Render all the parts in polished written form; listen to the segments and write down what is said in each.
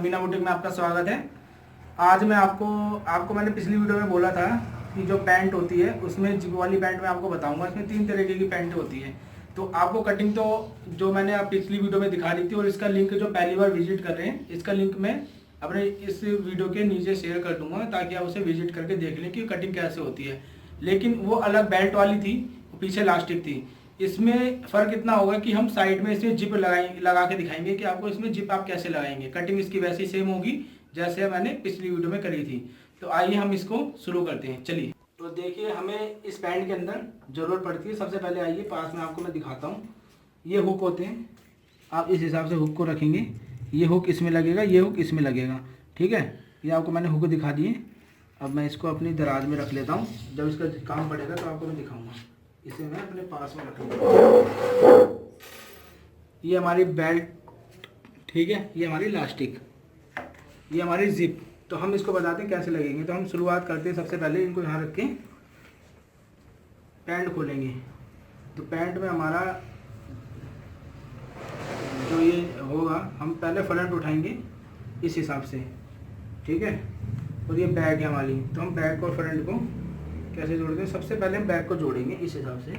Meena boutique में आपका स्वागत है। आज मैं आपको मैंने पिछली वीडियो में बोला था कि जो पैंट होती है उसमें जिप वाली पैंट मैं आपको बताऊंगा। इसमें 3 तरीके की पैंट होती है। तो आपको कटिंग तो जो मैंने आप पिछली वीडियो में दिखा दी थी, और इसका लिंक जो पहली बार विजिट कर रहे हैं, इसका लिंक मैं अपने इस वीडियो के नीचे शेयर कर दूंगा ताकि आप उसे विजिट करके देख लें कि कटिंग कैसे होती है। लेकिन वो अलग बेल्ट वाली थी, पीछे लास्टिक थी। इसमें फ़र्क इतना होगा कि हम साइड में इसमें जिप लगा के दिखाएंगे कि आपको इसमें जिप आप कैसे लगाएंगे। कटिंग इसकी वैसी सेम होगी जैसे मैंने पिछली वीडियो में करी थी। तो आइए हम इसको शुरू करते हैं। चलिए, तो देखिए हमें इस पैंट के अंदर ज़रूरत पड़ती है। सबसे पहले आइए पास में आपको मैं दिखाता हूँ। ये हुक होते हैं, आप इस हिसाब से हुक को रखेंगे। ये हुक इसमें लगेगा, ये हुक इसमें लगेगा, ठीक है। ये आपको मैंने हुक दिखा दिए। अब मैं इसको अपनी दराज में रख लेता हूँ। जब इसका काम पड़ेगा तो आपको मैं दिखाऊंगा। इसे मैं अपने पास में रखूँगा। ये हमारी बेल्ट, ठीक है। ये हमारी इलास्टिक, ये हमारी जिप। तो हम इसको बताते हैं कैसे लगेंगे। तो हम शुरुआत करते हैं। सबसे पहले इनको यहाँ रख के पैंट खोलेंगे। तो पैंट में हमारा जो ये होगा, हम पहले फ्रंट उठाएंगे इस हिसाब से, ठीक है। और ये बैक है हमारी। तो हम बैक और फ्रंट को कैसे जोड़ते हैं। सबसे पहले हम बैक को जोड़ेंगे इस हिसाब से।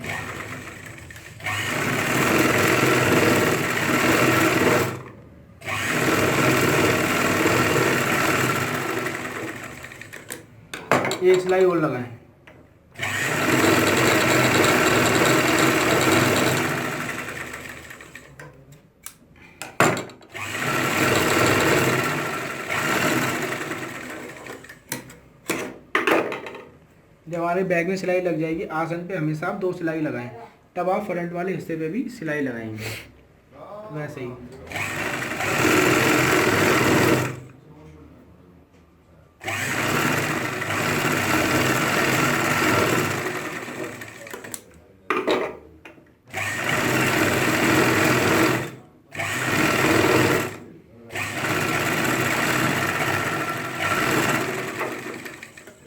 एक सिलाई और लगाएं। जब हमारे बैग में सिलाई लग जाएगी, आसन पे हमेशा आप 2 सिलाई लगाएं। तब आप फ्रंट वाले हिस्से पे भी सिलाई लगाएंगे वैसे ही।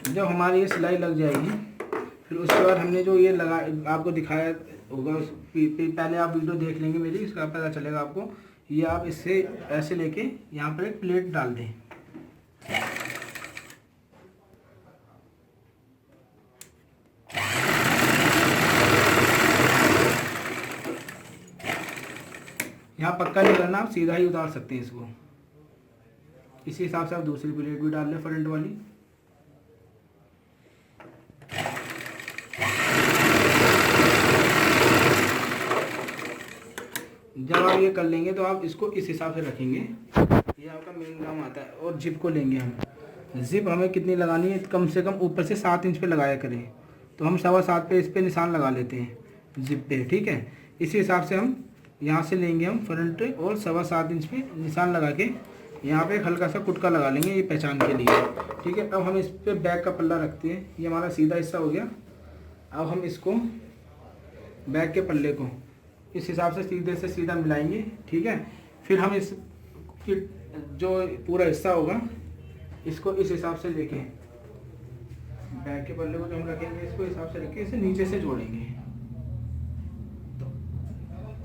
जब हमारी ये सिलाई लग जाएगी, फिर उसके बाद हमने जो ये लगा आपको दिखाया होगा, पहले आप वीडियो देख लेंगे मेरी, इसका पता चलेगा आपको। ये आप इससे ऐसे लेके यहाँ पर एक प्लेट डाल दें। यहाँ पक्का नहीं करना, आप सीधा ही उतार सकते हैं इसको। इसी हिसाब से आप दूसरी प्लेट भी डाल लें, फ्रंट वाली। जब आप ये कर लेंगे तो आप इसको इस हिसाब से रखेंगे। ये आपका मेन काम आता है। और जिप को लेंगे हम। जिप हमें कितनी लगानी है, कम से कम ऊपर से 7 इंच पे लगाया करें। तो हम 7.25 पे इस पे निशान लगा लेते हैं जिप पे, ठीक है। इसी हिसाब से हम यहाँ से लेंगे हम फ्रंट और 7.25 इंच पे निशान लगा के यहाँ पे एक हल्का सा कुटका लगा लेंगे, ये पहचान के लिए, ठीक है। अब हम इस पर बैक का पल्ला रखते हैं। ये हमारा सीधा हिस्सा हो गया। अब हम इसको बैक के पल्ले को इस हिसाब से सीधे से सीधा मिलाएंगे, ठीक है। फिर हम इस जो पूरा हिस्सा होगा, इसको इस हिसाब से लेके बैक के पल्ले को जो हम रखेंगे, इसको हिसाब से रख के इसे नीचे से जोड़ेंगे। तो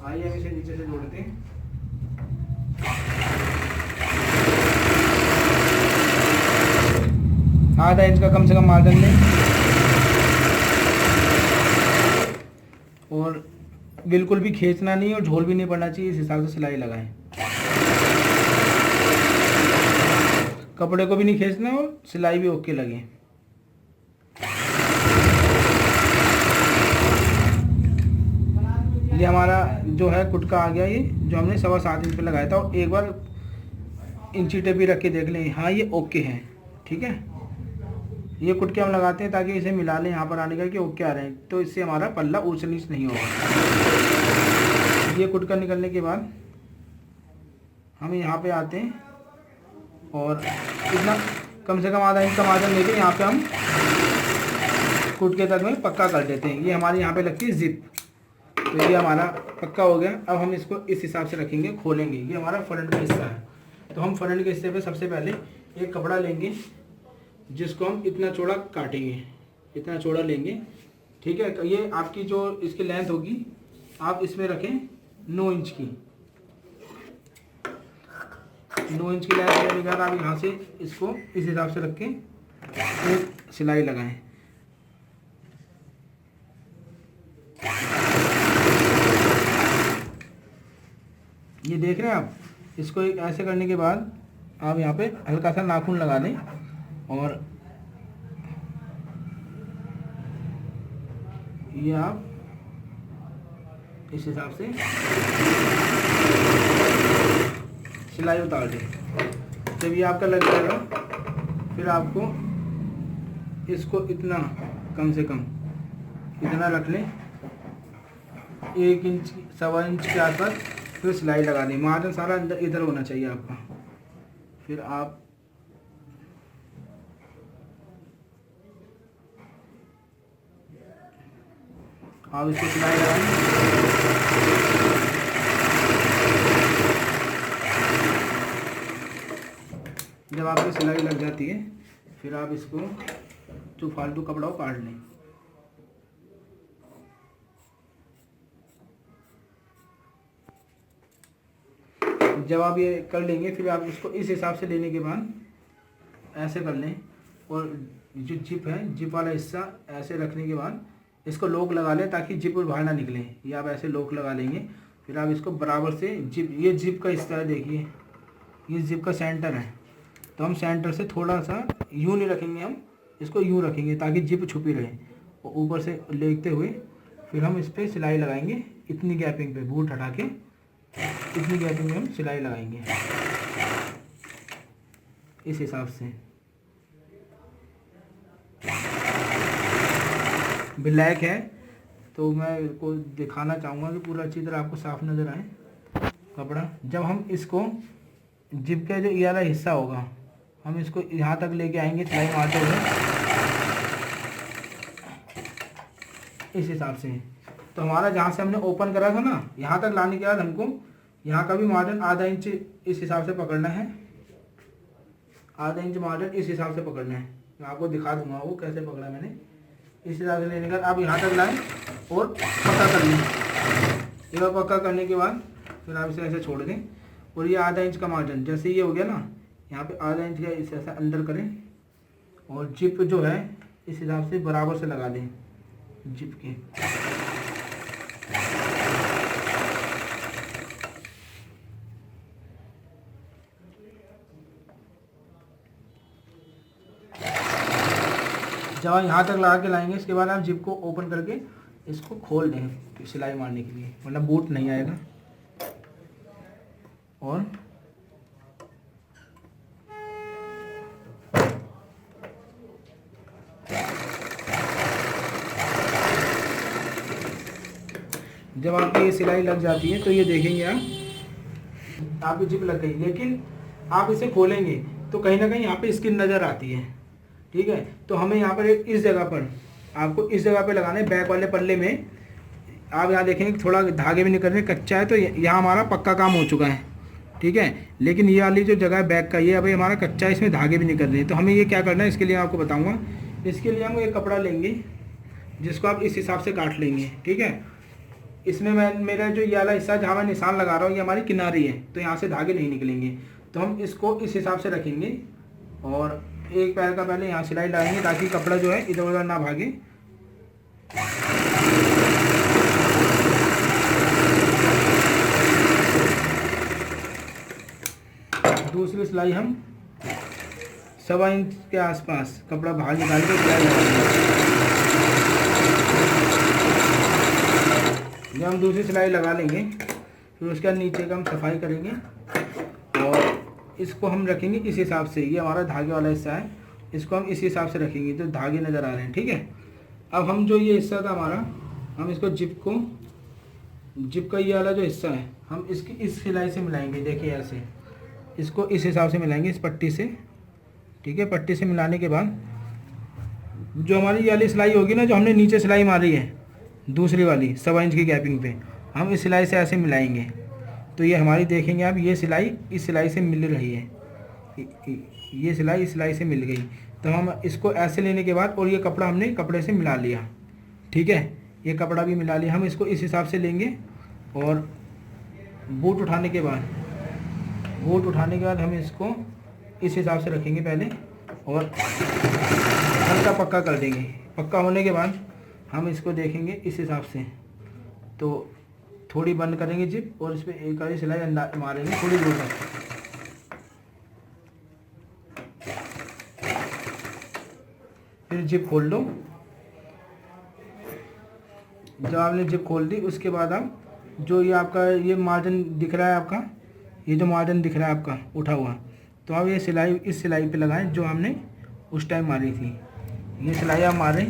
आइए हम इसे नीचे से जोड़ते हैं। आधा इंच का कम से कम मार्जिन लें और बिल्कुल भी खींचना नहीं और झोल भी नहीं पड़ना चाहिए। इस हिसाब से सिलाई लगाएं। कपड़े को भी नहीं खींचना और सिलाई भी ओके लगे। ये हमारा जो है कुटका आ गया, ये जो हमने 7.25 इंच पे लगाया था। और एक बार इंची टेप भी रख के देख लें, हाँ ये ओके है, ठीक है। ये कुटके हम लगाते हैं ताकि इसे मिला लें यहाँ पर आने का कि ओके आ रहे हैं। तो इससे हमारा पल्ला ऊंच नीच नहीं होगा। ये कुटका निकलने के बाद हम यहाँ पे आते हैं और इतना कम से कम आधा इंच का मार्जिन लेके यहाँ पे हम कुटके तक में पक्का कर देते हैं। ये हमारी यहाँ पे लगती है जिप। तो ये हमारा पक्का हो गया। अब हम इसको इस हिसाब से रखेंगे, खोलेंगे। ये हमारा फ्रंट का हिस्सा है। तो हम फ्रंट के हिस्से पे सबसे पहले एक कपड़ा लेंगे, जिसको हम इतना चौड़ा काटेंगे। इतना चौड़ा लेंगे, ठीक है। तो ये आपकी जो इसकी लेंथ होगी, आप इसमें रखें 9 इंच की, 9 इंच की लैस लेने के बाद आप यहाँ से इसको इस हिसाब से रख के एक सिलाई लगाएं। ये देख रहे हैं आप, इसको एक ऐसे करने के बाद आप यहाँ पे हल्का सा नाखून लगा दें और ये आप इस हिसाब से सिलाई उतार दें। जब ये आपका लग जाएगा फिर आपको इसको इतना कम से कम इतना रख लें, 1 इंच 1.25 इंच के आसपास, फिर सिलाई लगा दें। मार्जिन सारा अंदर इधर होना चाहिए आपका। फिर आप इसको सिलाई लगाएं। जब आपकी सिलाई लग जाती है फिर आप इसको जो फालतू कपड़ा को काट लें। जब आप ये कर लेंगे फिर आप इसको इस हिसाब से लेने के बाद ऐसे कर लें और जो जिप है, जिप वाला हिस्सा ऐसे रखने के बाद इसको लॉक लगा लें ताकि जिप बाहर ना निकले। ये आप ऐसे लॉक लगा लेंगे। फिर आप इसको बराबर से जिप, ये जिप का हिस्सा है, देखिए ये जिप का सेंटर है, तो हम सेंटर से थोड़ा सा यूँ नहीं रखेंगे, हम इसको यूँ रखेंगे ताकि जिप छुपी रहे। और ऊपर से लेते हुए फिर हम इस पर सिलाई लगाएंगे, इतनी गैपिंग पे बूट हटा के इतनी गैपिंग में हम सिलाई लगाएंगे इस हिसाब से। ब्लैक है तो मैं को दिखाना चाहूँगा कि पूरा अच्छी तरह आपको साफ नज़र आए कपड़ा। जब हम इसको जिप का जो ये वाला हिस्सा होगा हम इसको यहाँ तक लेके आएंगे सिलाई मारते हुए इस हिसाब से। तो हमारा जहाँ से हमने ओपन करा था ना, यहाँ तक लाने के बाद हमको यहाँ का भी मार्जिन आधा इंच इस हिसाब से पकड़ना है, आधा इंच मार्जिन इस हिसाब से पकड़ना है। मैं आपको दिखा दूंगा वो कैसे पकड़ा मैंने। इस हिसाब से लेने के बाद आप यहाँ तक लाएं और पक्का कर लें। एक बार पक्का करने के बाद फिर आप इसे ऐसे छोड़ दें और ये आधा इंच का मार्जिन जैसे ये हो गया ना, यहाँ पे आधा इंच का इस ऐसा अंदर करें और जिप जो है इस हिसाब से बराबर से लगा दें जिप के। जब आप यहाँ तक लगा के लाएंगे इसके बाद आप जिप को ओपन करके इसको खोल दें सिलाई मारने के लिए, वरना बूट नहीं आएगा। और जब आपकी ये सिलाई लग जाती है तो ये देखेंगे आप आपकी जिप लग गई, लेकिन आप इसे खोलेंगे तो कहीं ना कहीं यहाँ पे स्किन नज़र आती है। ठीक है, तो हमें यहाँ पर एक इस जगह पर आपको इस जगह पे लगाना है, बैक वाले पल्ले में। आप यहाँ देखेंगे थोड़ा धागे भी निकल रहे, कच्चा है तो यहाँ हमारा पक्का काम हो चुका है। ठीक है, लेकिन ये वाली जो जगह है बैक का, ये अभी हमारा कच्चा है, इसमें धागे भी निकल रहे हैं। तो हमें ये क्या करना है इसके लिए आपको बताऊँगा। इसके लिए हम एक कपड़ा लेंगे जिसको आप इस हिसाब से काट लेंगे। ठीक है, इसमें मेरा जो ये वाला हिस्सा जहाँ मैं निशान लगा रहा हूँ ये हमारी किनारी है, तो यहाँ से धागे नहीं निकलेंगे। तो हम इसको इस हिसाब से रखेंगे और एक पैर का पहले यहाँ सिलाई लगाएंगे ताकि कपड़ा जो है इधर उधर ना भागे। दूसरी सिलाई हम 1.25 इंच के आसपास कपड़ा बाहर निकाल के सिलाई लगाएंगे। जब हम दूसरी सिलाई लगा लेंगे फिर उसके बाद नीचे का हम सफाई करेंगे और इसको हम रखेंगे इस हिसाब से। ये हमारा धागे वाला हिस्सा है, इसको हम इस हिसाब से रखेंगे जो धागे नज़र आ रहे हैं। ठीक है, अब हम जो ये हिस्सा था हमारा, हम इसको जिप का ये वाला जो हिस्सा है हम इसकी इस सिलाई से मिलाएंगे। देखिए ऐसे इसको इस हिसाब से मिलाएंगे इस पट्टी से। ठीक है, पट्टी से मिलाने के बाद जो हमारी ये वाली सिलाई होगी ना, जो हमने नीचे सिलाई मारी है दूसरी वाली 1.25 इंच की गैपिंग पे, हम इस सिलाई से ऐसे मिलाएंगे। तो ये हमारी देखेंगे आप ये सिलाई इस सिलाई से मिल रही है, ये सिलाई इस सिलाई से मिल गई। तो हम इसको ऐसे लेने के बाद और ये कपड़ा हमने कपड़े से मिला लिया। ठीक है, ये कपड़ा भी मिला लिया। हम इसको इस हिसाब से लेंगे और बूट उठाने के बाद होल्ड उठाने के बाद हम इसको इस हिसाब से रखेंगे पहले और हल्का पक्का कर देंगे। पक्का होने के बाद हम इसको देखेंगे इस हिसाब से, तो थोड़ी बंद करेंगे जिप और इस पर एक आधी सिलाई मारेंगे थोड़ी दूर तक। फिर जिप खोल दो। जब आपने जिप खोल दी उसके बाद आप जो ये आपका ये मार्जिन दिख रहा है, आपका ये जो मार्जिन दिख रहा है आपका उठा हुआ, तो आप ये सिलाई इस सिलाई पे लगाएं जो हमने उस टाइम मारी थी। ये सिलाई आप मारें।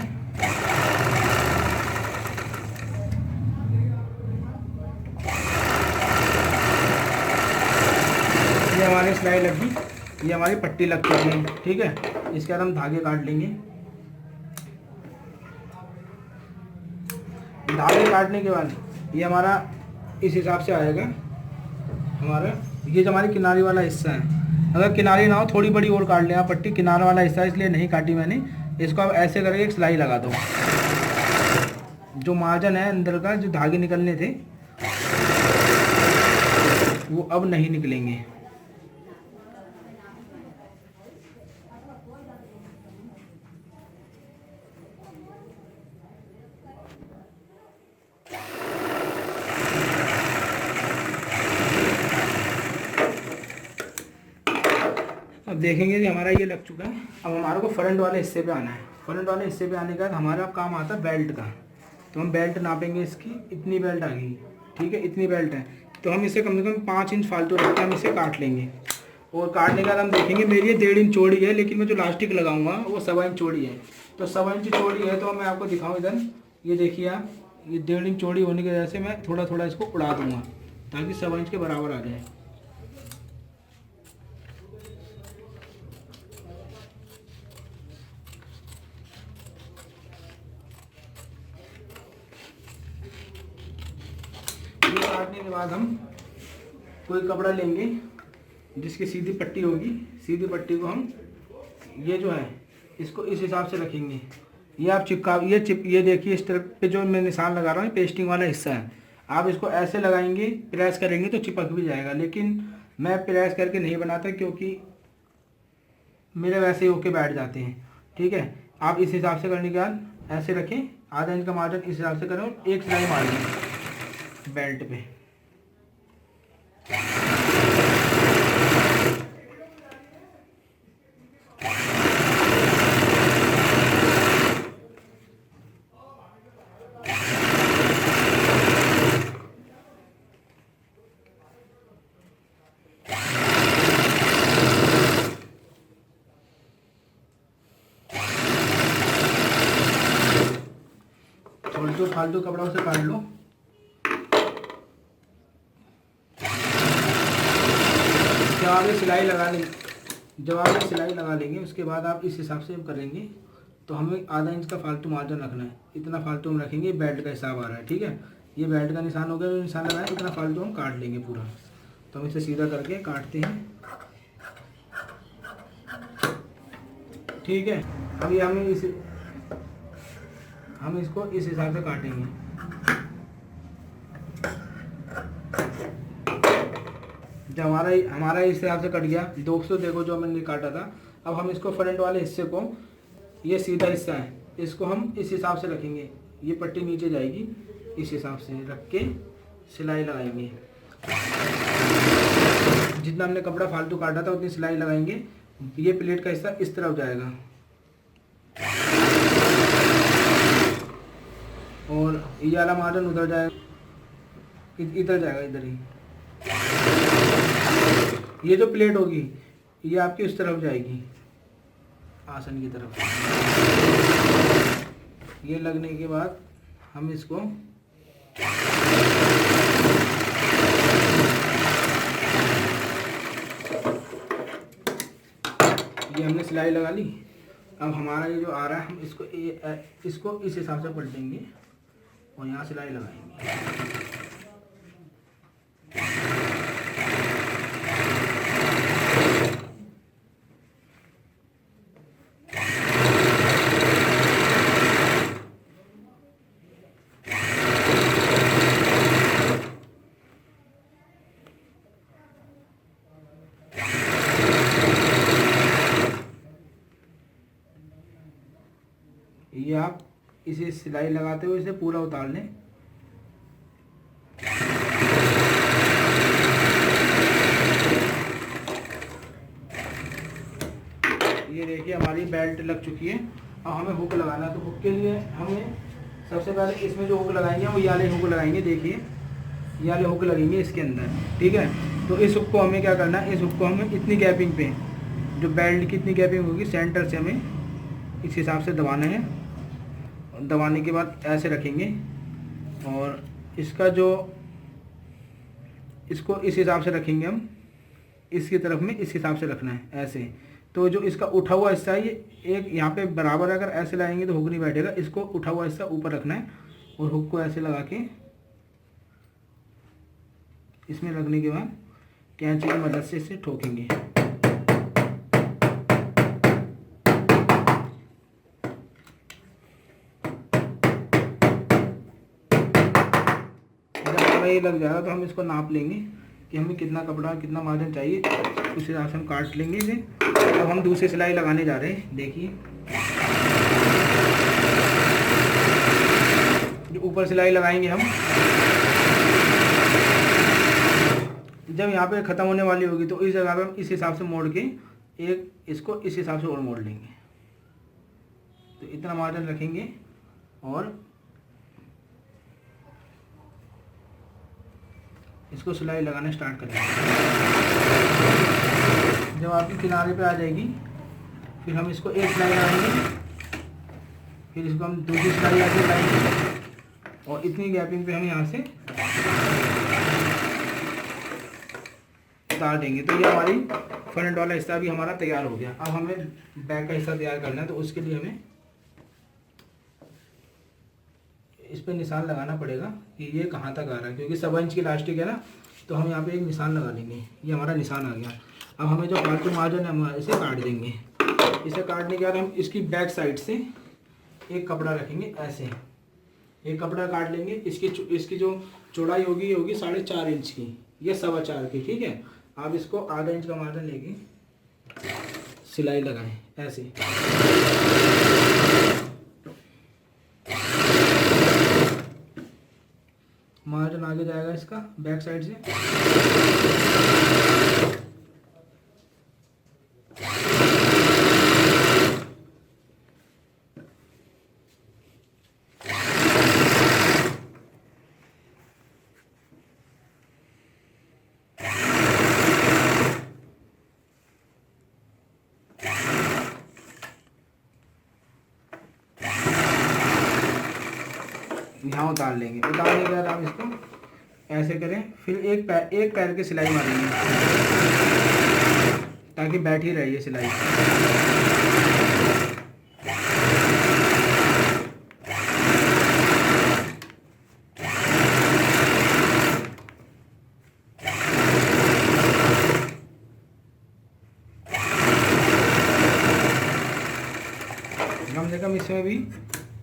ये हमारी सिलाई लगी, ये हमारी पट्टी लग चुकी है। ठीक है, इसके बाद हम धागे काट लेंगे। धागे काटने के बाद ये हमारा इस हिसाब से आएगा हमारा। ये जो हमारी किनारी वाला हिस्सा है, अगर किनारी ना हो थोड़ी बड़ी और काट लें आप पट्टी। किनारा वाला हिस्सा इसलिए नहीं काटी मैंने। इसको आप ऐसे करके एक सिलाई लगा दो। जो मार्जिन है अंदर का, जो धागे निकलने थे वो अब नहीं निकलेंगे। अब देखेंगे कि हमारा ये लग चुका है। अब हमारे को फ्रंट वाले हिस्से पे आना है। फ्रंट वाले हिस्से पे आने के बाद हमारा काम आता है बेल्ट का। तो हम बेल्ट नापेंगे इसकी, इतनी बेल्ट आ गई। ठीक है, इतनी बेल्ट है तो हम इसे कम से कम 5 इंच फालतू रख के हम इसे काट लेंगे। और काटने के बाद हम देखेंगे मेरी ये 1.5 इंच चौड़ी है, लेकिन मैं जो लास्टिक लगाऊंगा वो 1.25 इंच चौड़ी है। तो 1.25 इंच चौड़ी है तो मैं आपको दिखाऊँ इधर। ये देखिए आप, ये 1.5 इंच चौड़ी होने की वजह से मैं थोड़ा थोड़ा इसको उड़ा दूँगा ताकि 1.25 इंच के बराबर आ जाए। ये काटने के बाद हम कोई कपड़ा लेंगे जिसकी सीधी पट्टी होगी। सीधी पट्टी को हम ये जो है इसको इस हिसाब से रखेंगे। ये आप ये देखिए इस तरफ पे जो मैं निशान लगा रहा हूँ पेस्टिंग वाला हिस्सा है। आप इसको ऐसे लगाएंगे, प्रेस करेंगे तो चिपक भी जाएगा, लेकिन मैं प्रेस करके नहीं बनाता क्योंकि मेरे वैसे ही होके बैठ जाते हैं। ठीक है, आप इस हिसाब से करने के बाद ऐसे रखें, आधा इंच का मार्जिन इस हिसाब से करें और एक सिलाई मार लें बेल्ट पे। फालतू कपड़ों से काट लो। जब आप ये सिलाई लगा लेंगे उसके बाद आप इस हिसाब से करेंगे तो हमें आधा इंच का फालतू मार्जिन रखना है। इतना फालतू हम रखेंगे, बेल्ट का हिसाब आ रहा है। ठीक है, ये बेल्ट का निशान हो गया, जो निशान लगाया इतना फालतू हम काट लेंगे पूरा। तो हम इसे सीधा करके काटते हैं। ठीक है, अभी हम इसको इस हिसाब से काटेंगे। जब हमारा इस हिसाब से कट गया, दोस्तों देखो जो मैंने काटा था। अब हम इसको फ्रंट वाले हिस्से को, ये सीधा हिस्सा है, इसको हम इस हिसाब से रखेंगे। ये पट्टी नीचे जाएगी, इस हिसाब से रख के सिलाई लगाएंगे। जितना हमने कपड़ा फालतू काटा था उतनी सिलाई लगाएंगे। ये प्लेट का हिस्सा इस तरफ जाएगा और ये वाला मार्जिन उधर जाएगा, इधर जाएगा, इधर ही। ये जो प्लेट होगी ये आपकी उस तरफ जाएगी, आसन की तरफ। ये लगने के बाद हम इसको ये हमने सिलाई लगा ली। अब हमारा ये जो आ रहा है हम इसको इस हिसाब से पलटेंगे और यहाँ सिलाई लगाएंगे। ये आप इसे सिलाई लगाते हुए इसे पूरा उतार लें। ये देखिए हमारी बेल्ट लग चुकी है। अब हमें हुक लगाना है, तो हुक के लिए हमें सबसे पहले इसमें जो हुक लगाएंगे वो ये वाले हुक लगाएंगे। देखिए ये वाले हुक लगेंगे इसके अंदर, ठीक है। तो इस हुक को हमें क्या करना है, इस हुक को हमें इतनी गैपिंग पे, जो बेल्ट की इतनी गैपिंग होगी सेंटर से हमें इस हिसाब से दबाना है। और दबाने के बाद ऐसे रखेंगे और इसका जो, इसको इस हिसाब से रखेंगे हम, इसकी तरफ में इस हिसाब से रखना है ऐसे। तो जो इसका उठा हुआ हिस्सा है ये एक यहाँ पे बराबर, अगर ऐसे लाएंगे तो हुक नहीं बैठेगा, इसको उठा हुआ हिस्सा ऊपर रखना है और हुक को ऐसे लगा के इसमें लगने के बाद कैंची की मदद से इसे ठोकेंगे। जब हमें ये लग जाएगा तो हम इसको नाप लेंगे कि हमें कितना कपड़ा, कितना मार्जिन चाहिए, उस हिसाब से हम काट लेंगे इसे। अब हम दूसरी सिलाई लगाने जा रहे हैं। देखिए जो ऊपर सिलाई लगाएंगे हम, जब यहाँ पे ख़त्म होने वाली होगी तो इस जगह पे हम इस हिसाब से मोड़ के एक इसको इस हिसाब से और मोड़ लेंगे। तो इतना मार्जिन रखेंगे और इसको सिलाई लगाना स्टार्ट करेंगे। जब आपकी किनारे पे आ जाएगी फिर हम इसको एक सिलाई लगाएंगे, फिर इसको हम दूसरी सिलाई ऐसे लगाएंगे और इतनी गैपिंग पे हम यहाँ से उतार देंगे। तो ये हमारी फ्रंट वाला हिस्सा भी हमारा तैयार हो गया। अब हमें बैक का हिस्सा तैयार करना है, तो उसके लिए हमें इस पे निशान लगाना पड़ेगा कि ये कहाँ तक आ रहा है, क्योंकि 7 इंच की इलास्टिक है ना, तो हम यहाँ पे एक निशान लगा लेंगे। ये हमारा निशान आ गया। अब हमें जो फालतू मार्जिन है हम इसे काट देंगे। इसे काटने के बाद हम इसकी बैक साइड से एक कपड़ा रखेंगे ऐसे, एक कपड़ा काट लेंगे। इसकी जो चौड़ाई होगी ये होगी 4.5 इंच की, ये 4.25 की, ठीक है। आप इसको आधा इंच का मार्जिन लेके सिलाई लगाएं ऐसे। मार्जिन आगे जाएगा इसका बैक साइड से। यहाँ उतार लेंगे। उतारने के बाद हम इसको ऐसे करें, फिर एक पैर की सिलाई मारेंगे ताकि बैठ ही रहे ये सिलाई। कम से कम इसमें भी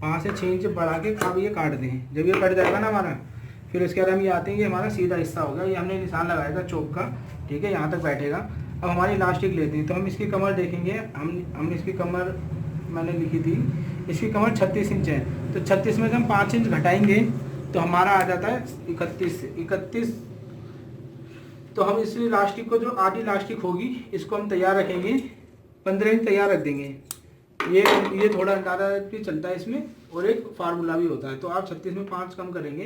5 से 6 इंच बढ़ा के अब ये काट दें। जब ये कट जाएगा ना हमारा, फिर उसके बाद हम ये आते हैं, ये हमारा सीधा हिस्सा होगा। ये हमने निशान लगाया था चौक का, ठीक है, यहाँ तक बैठेगा। अब हमारी इलास्टिक लेते हैं, तो हम इसकी कमर देखेंगे। हमने इसकी कमर मैंने लिखी थी, इसकी कमर 36 इंच है। तो 36 में से हम 5 इंच घटाएंगे तो हमारा आ जाता है 31। तो हम इस इलास्टिक को, जो आधी इलास्टिक होगी, इसको हम तैयार रखेंगे, 15 इंच तैयार रख देंगे। ये थोड़ा ज़्यादा भी चलता है इसमें, और एक फार्मूला भी होता है। तो आप 36 में 5 कम करेंगे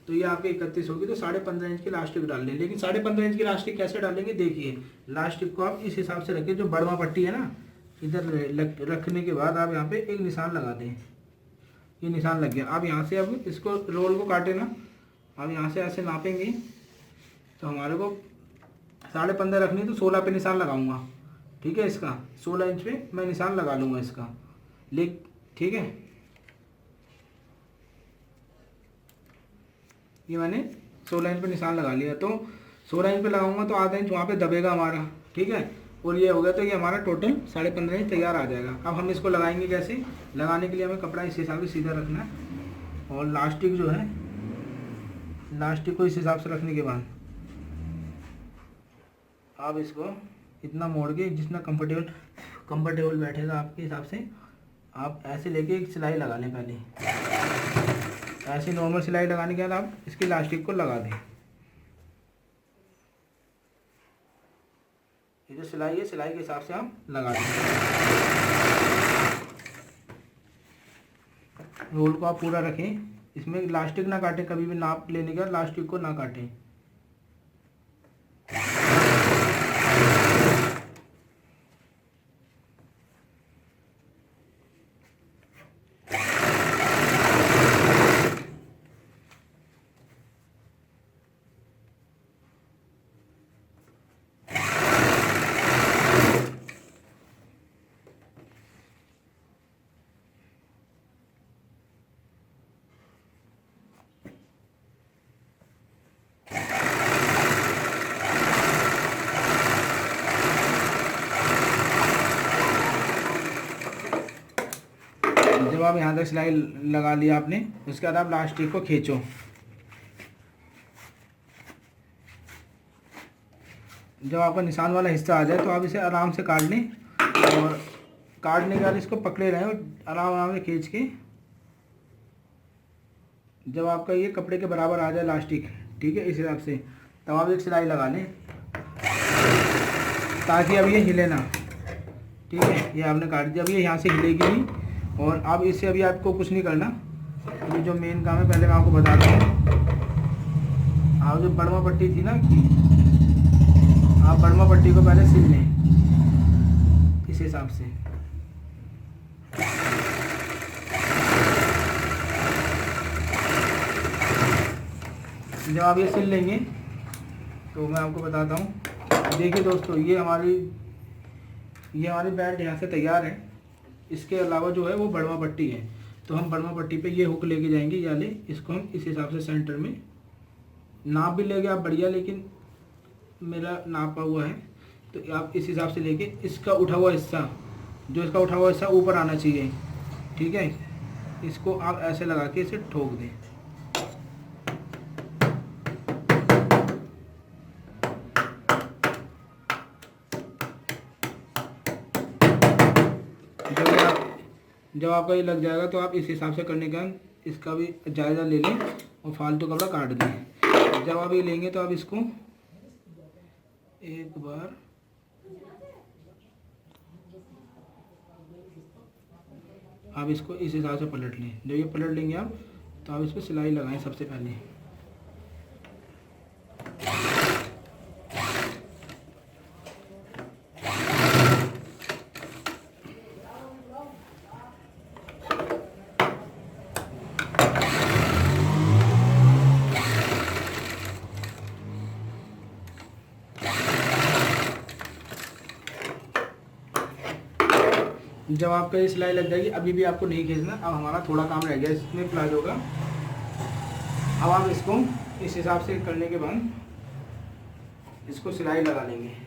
तो ये आपके 31 होगी। तो 15.5 इंच की इलास्टिक डाल लें। लेकिन 15.5 इंच की इलास्टिक कैसे डालेंगे, देखिए इलास्टिक को आप इस हिसाब से रखें, जो बड़वा पट्टी है ना, इधर रखने के बाद आप यहाँ पे एक निशान लगा दें। ये निशान लग गया। आप यहाँ से अब इसको रोल को काटे ना, आप यहाँ से ऐसे नापेंगे तो हमारे को 15.5 रखनी, तो 16 पे निशान लगाऊंगा, ठीक है। इसका 16 इंच पे मैं निशान लगा लूँगा इसका, ठीक है। ये मैंने 16 इंच पे निशान लगा लिया। तो 16 इंच पे लगाऊंगा तो आधा इंच वहाँ पे दबेगा हमारा, ठीक है। और ये हो गया, तो ये हमारा टोटल 15.5 इंच तैयार आ जाएगा। अब हम इसको लगाएंगे कैसे, लगाने के लिए हमें कपड़ा इस हिसाब से सीधा रखना है, और लास्टिक जो है, लास्टिक को इस हिसाब से रखने के बाद आप इसको इतना मोड़ के, जितना कंफर्टेबल बैठेगा आपके हिसाब से, आप ऐसे लेके एक सिलाई लगा लें पहले। ऐसे नॉर्मल सिलाई लगाने के बाद आप इसकी इलास्टिक को लगा दें। ये जो सिलाई है, सिलाई के हिसाब से आप लगा दें। रोल को आप पूरा रखें, इसमें इलास्टिक ना काटें, कभी भी नाप लेने के बाद इलास्टिक को ना काटें। जब आप यहाँ तक सिलाई लगा लिया आपने, उसके बाद आप इलास्टिक को खींचो। जब आपका निशान वाला हिस्सा आ जाए तो आप इसे आराम से काट लें, और काटने के बाद इसको पकड़े रहें और आराम आराम से खींच के जब आपका ये कपड़े के बराबर आ जाए इलास्टिक, ठीक है, इस हिसाब से, तब आप एक सिलाई लगा लें ताकि अब ये हिले ना। ठीक है, ये आपने काट दिया, अब ये यहाँ से हिलेगी नहीं। और अब इससे अभी आपको कुछ नहीं करना, ये जो मेन काम है पहले मैं आपको बताता हूँ। आप जो बड़मा पट्टी थी ना, आप बड़मा पट्टी को पहले सिल लें इस हिसाब से। जब आप ये सिल लेंगे तो मैं आपको बताता हूँ। देखिए दोस्तों, ये हमारी बेल्ट यहाँ से तैयार है। इसके अलावा जो है वो बड़वा पट्टी है, तो हम बड़वा पट्टी पे ये हुक लेके जाएंगे, या ले इसको हम इस हिसाब से सेंटर में नाप भी लेंगे आप बढ़िया, लेकिन मेरा नापा हुआ है तो आप इस हिसाब से लेके इसका उठा हुआ हिस्सा, जो इसका उठा हुआ हिस्सा ऊपर आना चाहिए। ठीक है, इसको आप ऐसे लगा के इसे ठोक दें। जब आपका ये लग जाएगा तो आप इस हिसाब से करने के बाद इसका भी जायज़ा ले लें और फालतू कपड़ा काट दें। जब आप ये लेंगे तो आप इसको एक बार आप इसको इस हिसाब से पलट लें। जब ये पलट लेंगे आप, तो आप इस पर सिलाई लगाएं सबसे पहले। जब आपका ये सिलाई लग जाएगी, अभी भी आपको नहीं खींचना, अब हमारा थोड़ा काम रह गया इसमें प्लाजो का। अब आप इसको इस हिसाब से करने के बाद इसको सिलाई लगा लेंगे।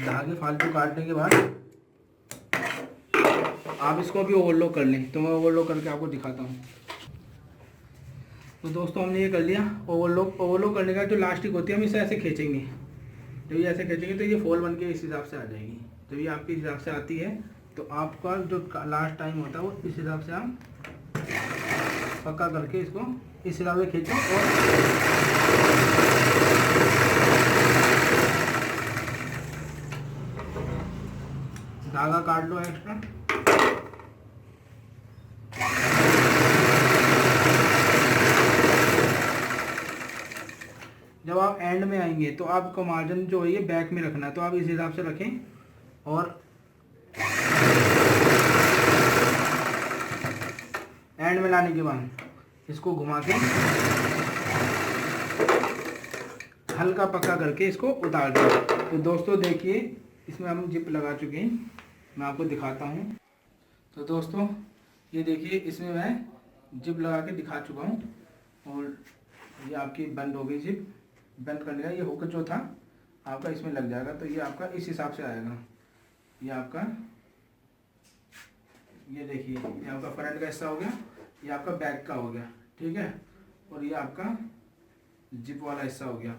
धागे फालतू काटने के बाद आप इसको भी ओवरलॉक कर लें, तो मैं ओवरलॉक करके आपको दिखाता हूँ। तो दोस्तों, हमने ये कर लिया ओवरलॉक करने का जो लास्टिक होती है हम इसे ऐसे खींचेंगे। जब ये ऐसे खींचेंगे तो ये फॉल बन के इस हिसाब से आ जाएगी। जब ये आपके हिसाब से आती है तो आपका जो लास्ट टाइम होता है वो इस हिसाब से आप पक्का करके इसको इस हिसाब से खींचो और धागा काट लो एक्स्ट्रा। में आएंगे तो आपको मार्जिन जो है ये बैक में रखना है, तो आप इस हिसाब से रखें और एंड में लाने के बाद इसको घुमा के हल्का पक्का करके इसको उतार दें। तो दोस्तों देखिए इसमें हम जिप लगा चुके हैं, मैं आपको दिखाता हूँ। तो दोस्तों ये देखिए इसमें मैं जिप लगा के दिखा चुका हूँ और ये आपकी बंद हो गई जिप। बंद करने का ये हुक जो था आपका इसमें लग जाएगा, तो ये आपका इस हिसाब से आएगा। ये आपका ये देखिए ये आपका फ्रंट का हिस्सा हो गया, ये आपका बैक का हो गया, ठीक है। और ये आपका जिप वाला हिस्सा हो गया।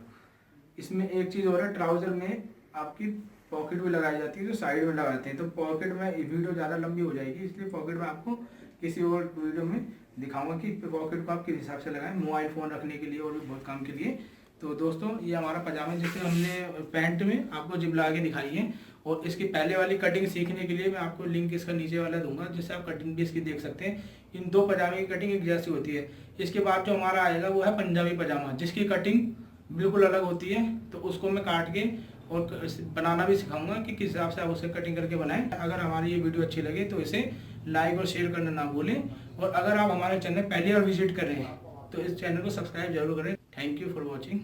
इसमें एक चीज़ और है, ट्राउज़र में आपकी पॉकेट भी लगाई जाती है, जो साइड में लगाते हैं। तो पॉकेट में वीडियो ज़्यादा लंबी हो जाएगी, इसलिए पॉकेट में आपको किसी और वीडियो में दिखाऊंगा कि पॉकेट को आप किस हिसाब से लगाएं, मोबाइल फ़ोन रखने के लिए और भी बहुत काम के लिए। तो दोस्तों ये हमारा पजामा जैसे हमने पैंट में आपको जिप लगा के दिखाई है, और इसकी पहले वाली कटिंग सीखने के लिए मैं आपको लिंक इसका नीचे वाला दूंगा, जिससे आप कटिंग भी इसकी देख सकते हैं। इन दो पजामे की कटिंग एक जैसी होती है। इसके बाद जो हमारा आएगा वो है पंजाबी पजामा, जिसकी कटिंग बिल्कुल अलग होती है। तो उसको मैं काट के और बनाना भी सिखाऊंगा कि किस हिसाब से आप उसे कटिंग करके बनाएं। अगर हमारी ये वीडियो अच्छी लगे तो इसे लाइक और शेयर करना ना भूलें, और अगर आप हमारे चैनल पहली बार विजिट कर रहे हैं तो इस चैनल को सब्सक्राइब जरूर करें। Thank you for watching.